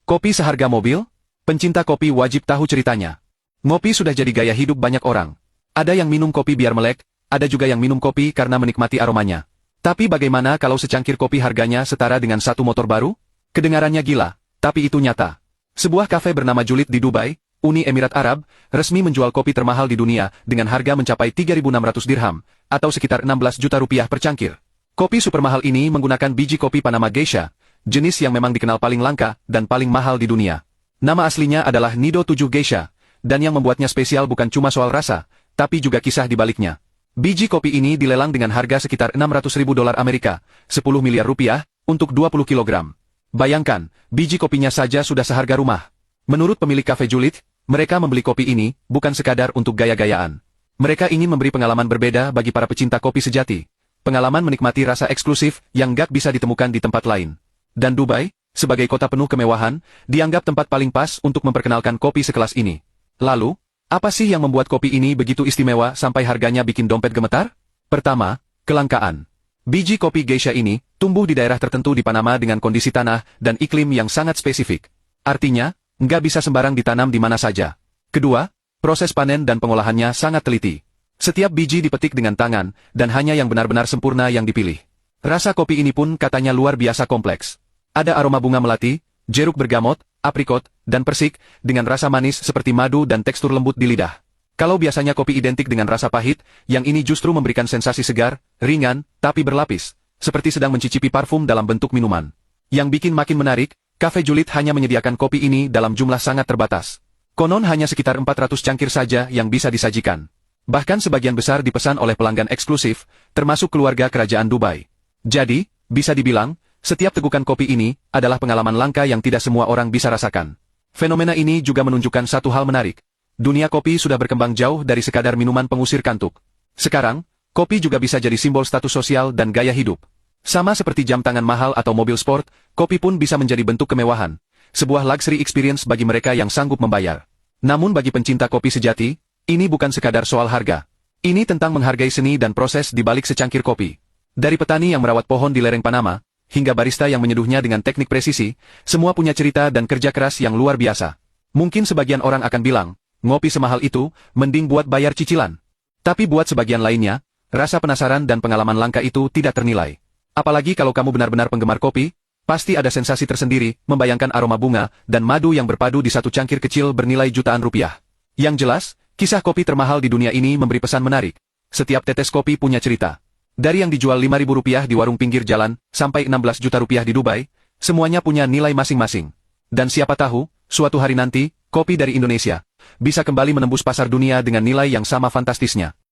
Kopi seharga mobil? Pencinta kopi wajib tahu ceritanya. Ngopi sudah jadi gaya hidup banyak orang. Ada yang minum kopi biar melek, ada juga yang minum kopi karena menikmati aromanya. Tapi bagaimana kalau secangkir kopi harganya setara dengan satu motor baru? Kedengarannya gila, tapi itu nyata. Sebuah kafe bernama Julid di Dubai, Uni Emirat Arab, resmi menjual kopi termahal di dunia dengan harga mencapai 3.600 dirham, atau sekitar 16 juta rupiah per cangkir. Kopi super mahal ini menggunakan biji kopi Panama Geisha, jenis yang memang dikenal paling langka dan paling mahal di dunia. Nama aslinya adalah Nido 7 Geisha, dan yang membuatnya spesial bukan cuma soal rasa, tapi juga kisah di baliknya. Biji kopi ini dilelang dengan harga sekitar 600.000 dolar Amerika, 10 miliar rupiah, untuk 20 kilogram. Bayangkan, biji kopinya saja sudah seharga rumah. Menurut pemilik kafe Julid, mereka membeli kopi ini bukan sekadar untuk gaya-gayaan. Mereka ingin memberi pengalaman berbeda bagi para pecinta kopi sejati. Pengalaman menikmati rasa eksklusif yang gak bisa ditemukan di tempat lain. Dan Dubai, sebagai kota penuh kemewahan, dianggap tempat paling pas untuk memperkenalkan kopi sekelas ini. Lalu, apa sih yang membuat kopi ini begitu istimewa sampai harganya bikin dompet gemetar? Pertama, kelangkaan. Biji kopi Geisha ini tumbuh di daerah tertentu di Panama dengan kondisi tanah dan iklim yang sangat spesifik. Artinya, nggak bisa sembarang ditanam di mana saja. Kedua, proses panen dan pengolahannya sangat teliti. Setiap biji dipetik dengan tangan, dan hanya yang benar-benar sempurna yang dipilih. Rasa kopi ini pun katanya luar biasa kompleks. Ada aroma bunga melati, jeruk bergamot, aprikot, dan persik, dengan rasa manis seperti madu dan tekstur lembut di lidah. Kalau biasanya kopi identik dengan rasa pahit, yang ini justru memberikan sensasi segar, ringan, tapi berlapis, seperti sedang mencicipi parfum dalam bentuk minuman. Yang bikin makin menarik, Cafe Julid hanya menyediakan kopi ini dalam jumlah sangat terbatas. Konon hanya sekitar 400 cangkir saja yang bisa disajikan. Bahkan sebagian besar dipesan oleh pelanggan eksklusif, termasuk keluarga kerajaan Dubai. Jadi, bisa dibilang, setiap tegukan kopi ini adalah pengalaman langka yang tidak semua orang bisa rasakan. Fenomena ini juga menunjukkan satu hal menarik. Dunia kopi sudah berkembang jauh dari sekadar minuman pengusir kantuk. Sekarang, kopi juga bisa jadi simbol status sosial dan gaya hidup. Sama seperti jam tangan mahal atau mobil sport, kopi pun bisa menjadi bentuk kemewahan. Sebuah luxury experience bagi mereka yang sanggup membayar. Namun bagi pencinta kopi sejati, ini bukan sekadar soal harga. Ini tentang menghargai seni dan proses di balik secangkir kopi. Dari petani yang merawat pohon di lereng Panama, hingga barista yang menyeduhnya dengan teknik presisi, semua punya cerita dan kerja keras yang luar biasa. Mungkin sebagian orang akan bilang, ngopi semahal itu, mending buat bayar cicilan. Tapi buat sebagian lainnya, rasa penasaran dan pengalaman langka itu tidak ternilai. Apalagi kalau kamu benar-benar penggemar kopi, pasti ada sensasi tersendiri, membayangkan aroma bunga dan madu yang berpadu di satu cangkir kecil bernilai jutaan rupiah. Yang jelas, kisah kopi termahal di dunia ini memberi pesan menarik. Setiap tetes kopi punya cerita. Dari yang dijual 5.000 rupiah di warung pinggir jalan, sampai 16 juta rupiah di Dubai, semuanya punya nilai masing-masing. Dan siapa tahu, suatu hari nanti, kopi dari Indonesia bisa kembali menembus pasar dunia dengan nilai yang sama fantastisnya.